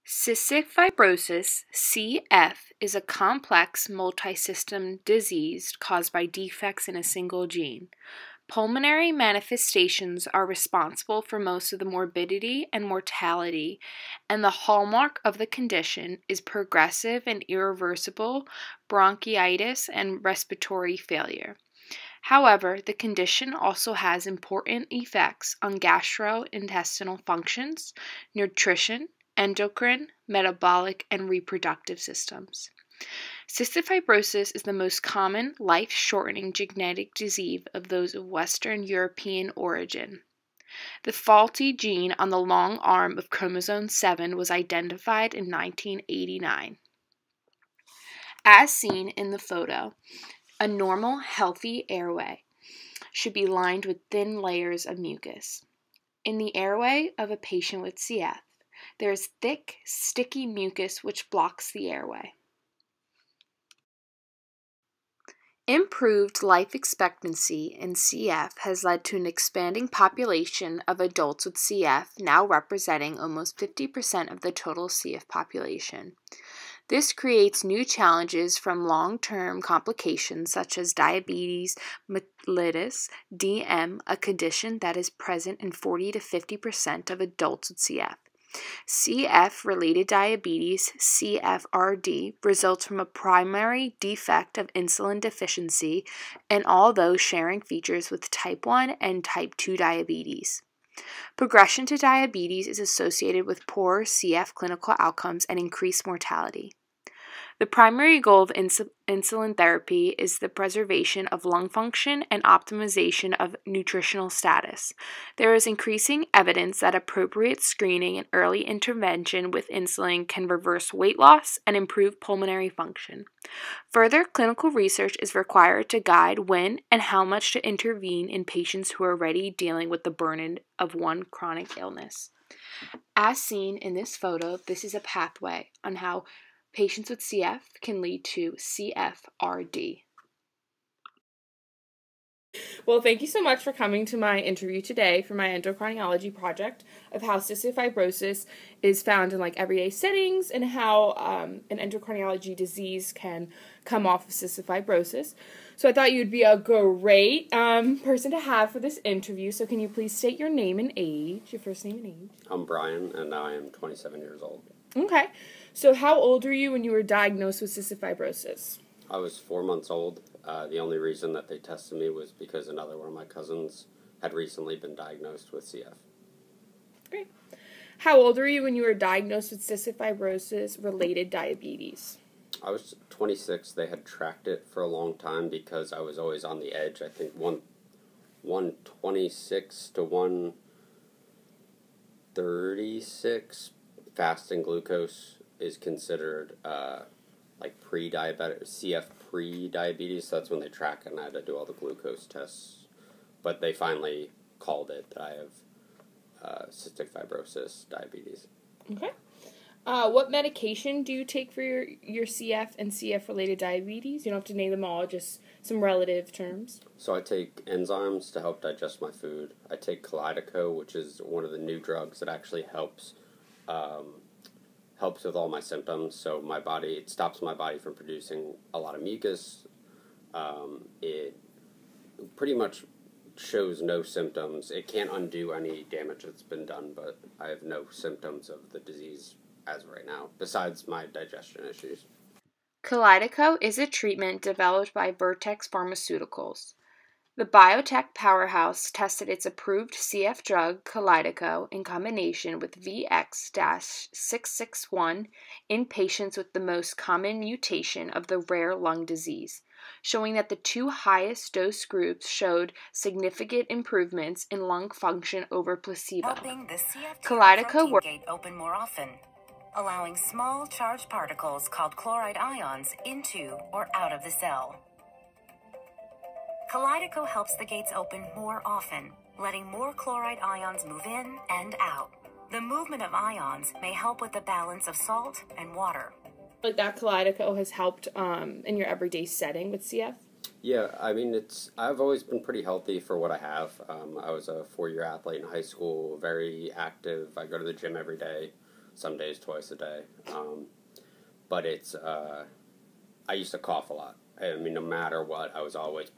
Cystic fibrosis, CF, is a complex multisystem disease caused by defects in a single gene. Pulmonary manifestations are responsible for most of the morbidity and mortality, and the hallmark of the condition is progressive and irreversible bronchitis and respiratory failure. However, the condition also has important effects on gastrointestinal functions, nutrition, endocrine, metabolic, and reproductive systems. Cystic fibrosis is the most common life-shortening genetic disease of those of Western European origin. The faulty gene on the long arm of chromosome 7 was identified in 1989. As seen in the photo, a normal, healthy airway should be lined with thin layers of mucus. In the airway of a patient with CF, there is thick, sticky mucus which blocks the airway. Improved life expectancy in CF has led to an expanding population of adults with CF, now representing almost 50% of the total CF population. This creates new challenges from long-term complications such as diabetes mellitus, DM, a condition that is present in 40 to 50% of adults with CF. CF-related diabetes, CFRD, results from a primary defect of insulin deficiency in all those sharing features with type 1 and type 2 diabetes. Progression to diabetes is associated with poor CF clinical outcomes and increased mortality. The primary goal of insulin therapy is the preservation of lung function and optimization of nutritional status. There is increasing evidence that appropriate screening and early intervention with insulin can reverse weight loss and improve pulmonary function. Further clinical research is required to guide when and how much to intervene in patients who are already dealing with the burden of one chronic illness. As seen in this photo, this is a pathway on how patients with CF can lead to CFRD. Well, thank you so much for coming to my interview today for my endocrinology project of how cystic fibrosis is found in everyday settings and how an endocrinology disease can come off of cystic fibrosis. So I thought you'd be a great person to have for this interview. So can you please state your name and age, your first name and age? I'm Brian, and I am 27 years old. Okay. So how old were you when you were diagnosed with cystic fibrosis? I was 4 months old. The only reason that they tested me was because another one of my cousins had recently been diagnosed with CF. Great. How old were you when you were diagnosed with cystic fibrosis-related diabetes? I was 26. They had tracked it for a long time because I was always on the edge. I think 126 to 136 fasting glucose is considered pre-diabetic, CF pre-diabetes, so that's when they track it, and I had to do all the glucose tests. But they finally called it that I have cystic fibrosis diabetes. Okay. What medication do you take for your CF and CF-related diabetes? You don't have to name them all, just some relative terms. So I take enzymes to help digest my food. I take Kalydeco, which is one of the new drugs that actually helps with all my symptoms. So it stops my body from producing a lot of mucus. It pretty much shows no symptoms. It can't undo any damage that's been done, but I have no symptoms of the disease as of right now, besides my digestion issues. Kalydeco is a treatment developed by Vertex Pharmaceuticals. The biotech powerhouse tested its approved CF drug, Kalydeco, in combination with VX-661 in patients with the most common mutation of the rare lung disease, showing that the two highest dose groups showed significant improvements in lung function over placebo. Helping the CF Kalydeco gate open more often, allowing small charged particles called chloride ions into or out of the cell. Kalydeco helps the gates open more often, letting more chloride ions move in and out. The movement of ions may help with the balance of salt and water. That Kalydeco has helped in your everyday setting with CF? Yeah, I mean, I've always been pretty healthy for what I have. I was a 4-year athlete in high school, very active. I go to the gym every day. some days twice a day. But it's, I used to cough a lot. I mean, no matter what, I was always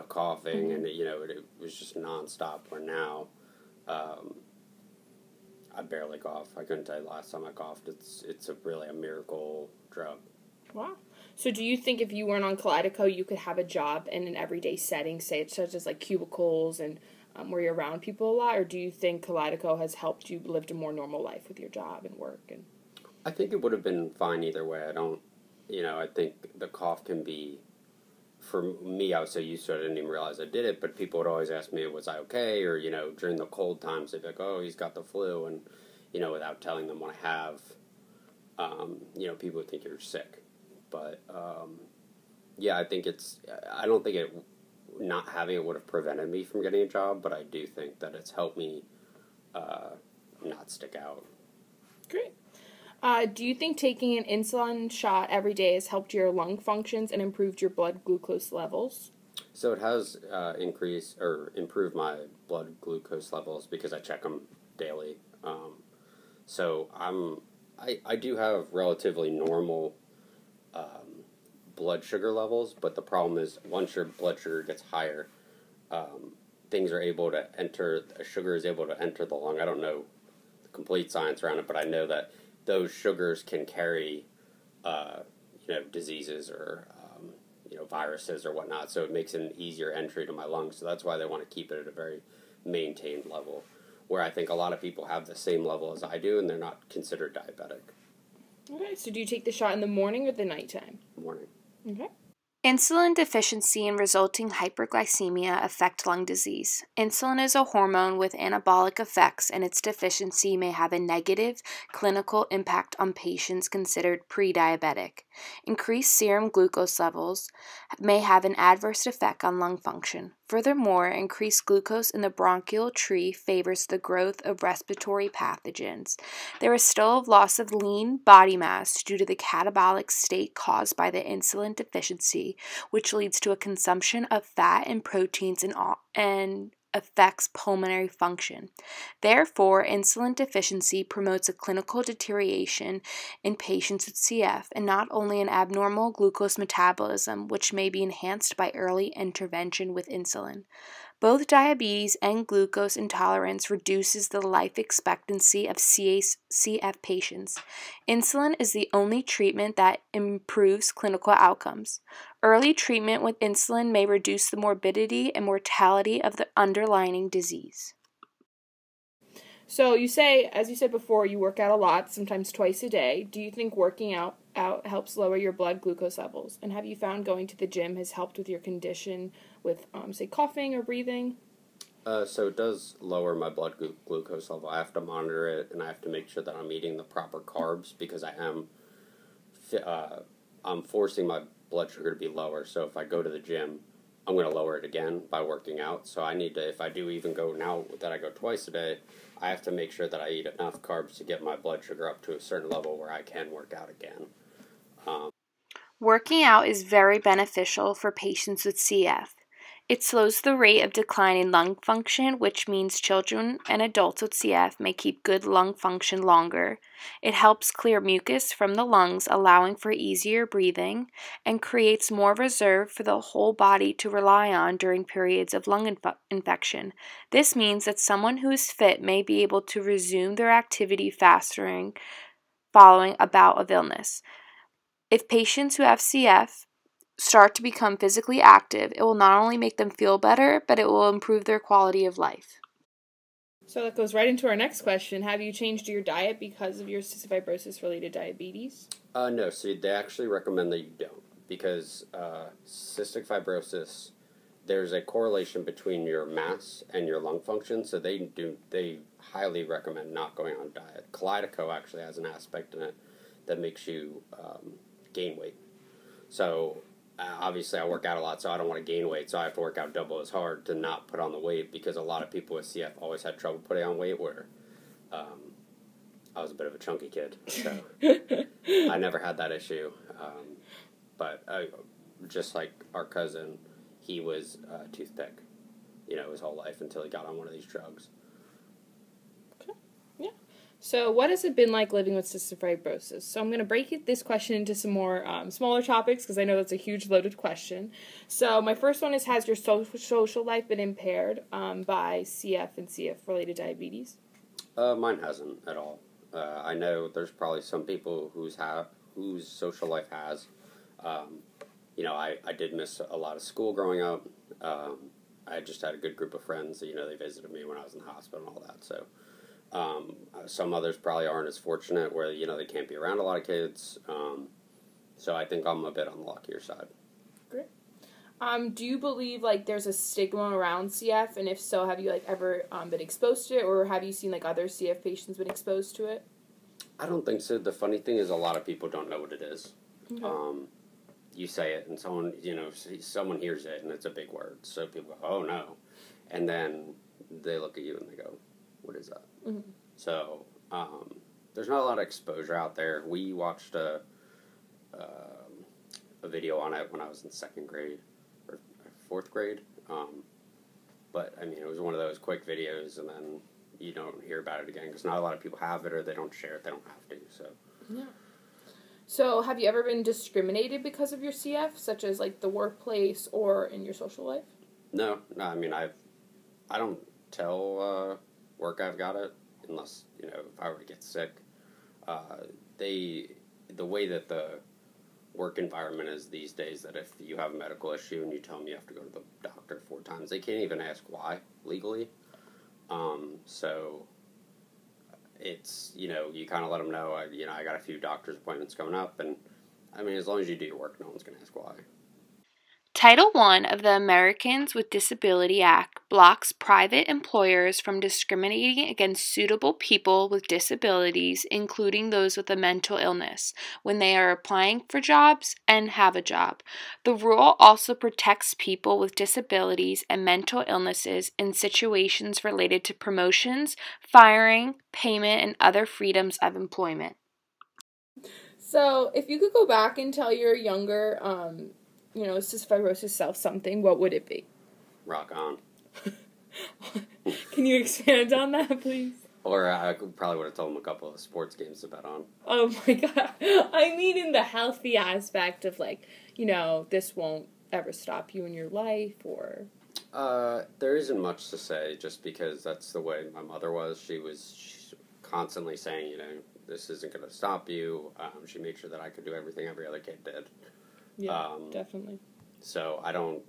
coughing, and it was just nonstop. Where now, I barely cough. I couldn't tell you last time I coughed. It's really a miracle drug. Wow. So do you think if you weren't on Kalydeco, you could have a job in an everyday setting, say such as like cubicles and where you're around people a lot, or do you think Kalydeco has helped you live a more normal life with your job and work? And I think it would have been fine either way. I think the cough can be, for me, I was so used to it, I didn't even realize I did it, but people would always ask me, was I okay? Or, during the cold times, they'd be like, oh, he's got the flu, and, without telling them what I have, people would think you're sick. But, I think I don't think not having it would have prevented me from getting a job, but I do think that it's helped me not stick out. Great. Do you think taking an insulin shot every day has helped your lung functions and improved your blood glucose levels? So it has increased or improved my blood glucose levels because I check them daily. So I do have relatively normal blood sugar levels, but the problem is once your blood sugar gets higher, sugar is able to enter the lung. I don't know the complete science around it, but I know that those sugars can carry, diseases or, viruses or whatnot. So it makes it an easier entry to my lungs. So that's why they want to keep it at a very maintained level, where I think a lot of people have the same level as I do, and they're not considered diabetic. Okay, so do you take the shot in the morning or the nighttime? Morning. Okay. Insulin deficiency and resulting hyperglycemia affect lung disease. Insulin is a hormone with anabolic effects, and its deficiency may have a negative clinical impact on patients considered pre-diabetic. Increased serum glucose levels may have an adverse effect on lung function. Furthermore, increased glucose in the bronchial tree favors the growth of respiratory pathogens. There is still a loss of lean body mass due to the catabolic state caused by the insulin deficiency, which leads to a consumption of fat and proteins and affects pulmonary function. Therefore, insulin deficiency promotes a clinical deterioration in patients with CF and not only an abnormal glucose metabolism, which may be enhanced by early intervention with insulin. Both diabetes and glucose intolerance reduces the life expectancy of CF patients. Insulin is the only treatment that improves clinical outcomes. Early treatment with insulin may reduce the morbidity and mortality of the underlying disease. So as you said before, you work out a lot, sometimes twice a day. Do you think working out helps lower your blood glucose levels? And have you found going to the gym has helped with your condition with, say, coughing or breathing? So it does lower my blood glucose level. I have to monitor it, and I have to make sure that I'm eating the proper carbs because I'm forcing my blood sugar to be lower. So if I go to the gym, I'm going to lower it again by working out. So I need to, if I do even go now that I go twice a day, I have to make sure that I eat enough carbs to get my blood sugar up to a certain level where I can work out again. Working out is very beneficial for patients with CF. It slows the rate of decline in lung function, which means children and adults with CF may keep good lung function longer. It helps clear mucus from the lungs, allowing for easier breathing, and creates more reserve for the whole body to rely on during periods of lung infection. This means that someone who is fit may be able to resume their activity faster following a bout of illness. If patients who have CF start to become physically active, it will not only make them feel better, but it will improve their quality of life. So that goes right into our next question. Have you changed your diet because of your cystic fibrosis-related diabetes? No, so they actually recommend that you don't, because cystic fibrosis, there's a correlation between your mass and your lung function, so they highly recommend not going on a diet. Kalydeco actually has an aspect in it that makes you gain weight. So obviously I work out a lot, so I don't want to gain weight, so I have to work out double as hard to not put on the weight, because a lot of people with CF always had trouble putting on weight, where I was a bit of a chunky kid, so I never had that issue. But just like our cousin, he was a toothpick, his whole life until he got on one of these drugs. Okay. Yeah. So what has it been like living with cystic fibrosis? So I'm going to break this question into some more smaller topics because I know that's a huge loaded question. So my first one is, has your social life been impaired by CF and CF-related diabetes? Mine hasn't at all. I know there's probably some people whose social life has. I did miss a lot of school growing up. I just had a good group of friends. They visited me when I was in the hospital and all that. So some others probably aren't as fortunate where, they can't be around a lot of kids. So I think I'm a bit on the luckier side. Great. Do you believe, there's a stigma around CF? And if so, have you, ever been exposed to it? Or have you seen, other CF patients been exposed to it? I don't think so. The funny thing is a lot of people don't know what it is. Okay. You say it and someone hears it and it's a big word. So people go, oh no. And then they look at you and they go, what is that? Mm-hmm. So there's not a lot of exposure out there. We watched a video on it when I was in 2nd grade or 4th grade. But it was one of those quick videos and then you don't hear about it again because not a lot of people have it or they don't share it. They don't have to. So yeah. So have you ever been discriminated because of your CF, such as the workplace or in your social life? No. I don't tell work I've got it unless if I were to get sick. The way that the work environment is these days, that if you have a medical issue and you tell them you have to go to the doctor 4 times, they can't even ask why legally. So it's, you kind of let them know, I got a few doctor's appointments coming up, and, as long as you do your work, no one's going to ask why. Title I of the Americans with Disability Act blocks private employers from discriminating against suitable people with disabilities, including those with a mental illness, when they are applying for jobs and have a job. The rule also protects people with disabilities and mental illnesses in situations related to promotions, firing, payment, and other freedoms of employment. So, if you could go back and tell your younger cystic fibrosis self something, what would it be? Rock on. Can you expand on that, please? Or I probably would have told him a couple of sports games to bet on. Oh my god. I mean in the healthy aspect of this won't ever stop you in your life, or... There isn't much to say just because that's the way my mother was. She's constantly saying, this isn't going to stop you. She made sure that I could do everything every other kid did. Yeah, definitely. So I don't,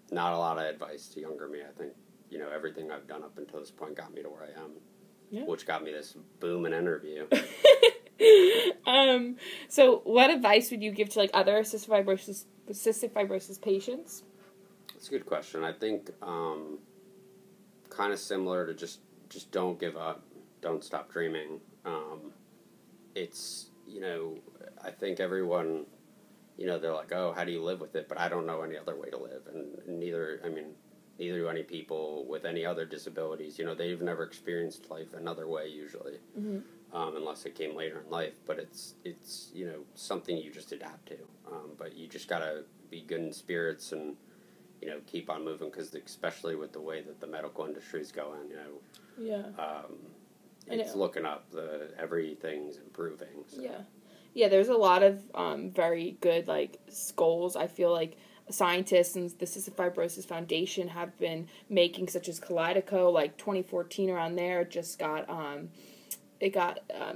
not a lot of advice to younger me. I think, everything I've done up until this point got me to where I am, which got me this booming interview. So what advice would you give to other cystic fibrosis patients? That's a good question. I think kind of similar to just don't give up, don't stop dreaming. It's, I think everyone... they're like, oh, how do you live with it? But I don't know any other way to live. And neither do any people with any other disabilities. They've never experienced life another way, usually, unless it came later in life. But it's something you just adapt to. But you just got to be good in spirits and, keep on moving, because especially with the way that the medical industry is going, it's looking up. Everything's improving. So. Yeah. Yeah, there's a lot of very good, goals. I feel like scientists and the Cystic Fibrosis Foundation have been making, such as Kaleido, 2014 around there, it just got,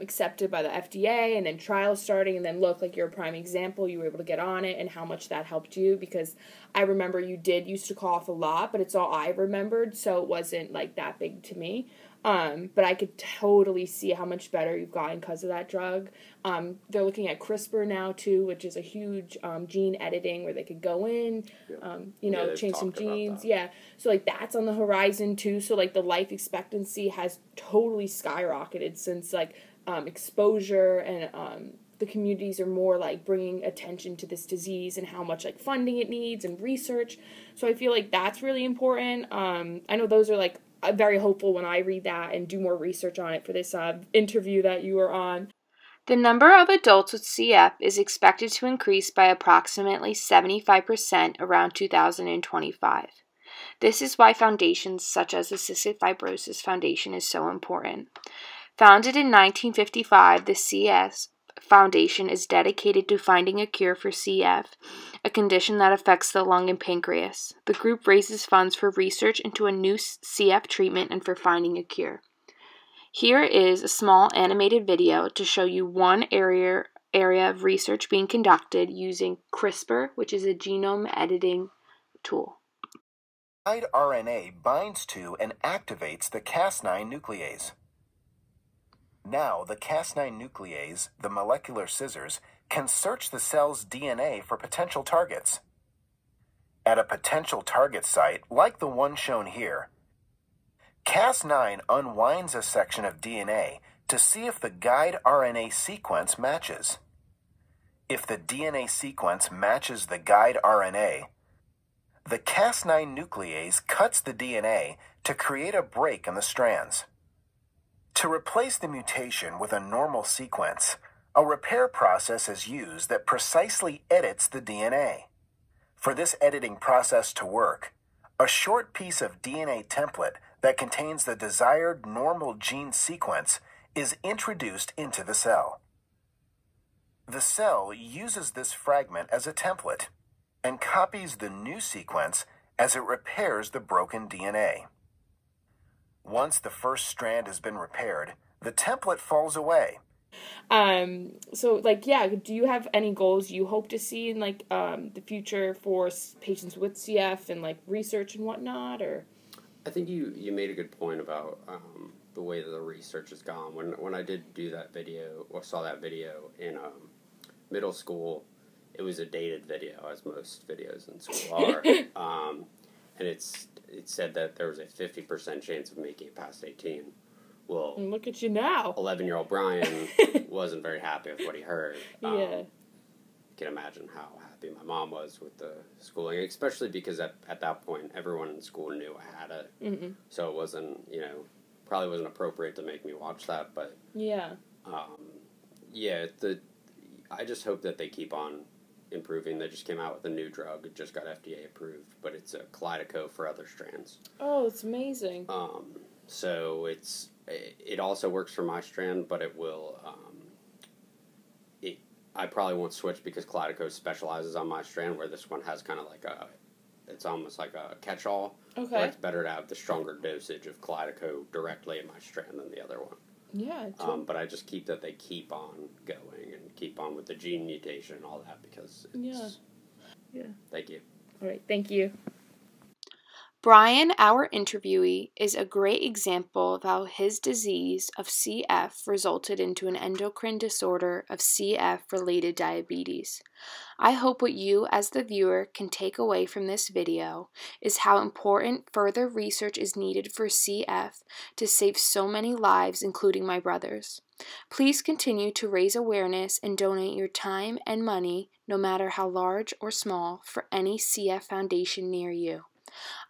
accepted by the FDA, and then trials starting, and then look, you're a prime example, you were able to get on it, and how much that helped you, because I remember you used to cough a lot, but it's all I remembered, so it wasn't, that big to me. But I could totally see how much better you've gotten because of that drug. They're looking at CRISPR now, too, which is a huge gene editing where they could go in, change some genes. Yeah. So, that's on the horizon, too. So, the life expectancy has totally skyrocketed since, exposure and the communities are more, bringing attention to this disease and how much, funding it needs and research. So, I feel that's really important. I know those are, I'm very hopeful when I read that and do more research on it for this interview that you were on. The number of adults with CF is expected to increase by approximately 75% around 2025. This is why foundations such as the Cystic Fibrosis Foundation is so important. Founded in 1955, the CF Foundation is dedicated to finding a cure for CF, a condition that affects the lung and pancreas. The group raises funds for research into a new CF treatment and for finding a cure. Here is a small animated video to show you one area of research being conducted using CRISPR, which is a genome editing tool. Guide RNA binds to and activates the Cas9 nuclease. Now, the Cas9 nuclease, the molecular scissors, can search the cell's DNA for potential targets. At a potential target site, like the one shown here, Cas9 unwinds a section of DNA to see if the guide RNA sequence matches. If the DNA sequence matches the guide RNA, the Cas9 nuclease cuts the DNA to create a break in the strands. To replace the mutation with a normal sequence, a repair process is used that precisely edits the DNA. For this editing process to work, a short piece of DNA template that contains the desired normal gene sequence is introduced into the cell. The cell uses this fragment as a template and copies the new sequence as it repairs the broken DNA. Once the first strand has been repaired, the template falls away. Do you have any goals you hope to see in the future for patients with CF and research and whatnot, or? I think you made a good point about the way that the research has gone. When I did do that video, or saw that video in middle school, it was a dated video, as most videos in school are. And it said that there was a 50% chance of making it past 18. Well, and look at you now. 11-year-old Brian wasn't very happy with what he heard. You can imagine how happy my mom was with the schooling, especially because at that point, everyone in school knew I had it. Mm-hmm. So it wasn't, probably wasn't appropriate to make me watch that. But I just hope that they keep on improving. They just came out with a new drug. It just got FDA approved, but it's a Kalydeco for other strands. Oh, it's amazing. So it also works for my strand, but it will. I probably won't switch because Kalydeco specializes on my strand, where this one has kind of it's almost like a catch-all. Okay. Where it's better to have the stronger dosage of Kalydeco directly in my strand than the other one. Yeah. But I just keep that they keep on going and keep on with the gene mutation and all that because it's... Yeah. Thank you. All right, thank you. Brian, our interviewee, is a great example of how his disease of CF resulted into an endocrine disorder of CF-related diabetes. I hope what you, as the viewer, can take away from this video is how important further research is needed for CF to save so many lives, including my brother's. Please continue to raise awareness and donate your time and money, no matter how large or small, for any CF foundation near you.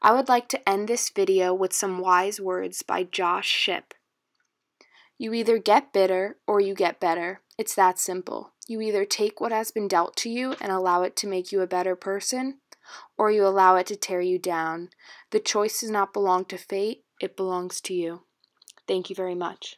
I would like to end this video with some wise words by Josh Shipp. You either get bitter or you get better. It's that simple. You either take what has been dealt to you and allow it to make you a better person, or you allow it to tear you down. The choice does not belong to fate, it belongs to you. Thank you very much.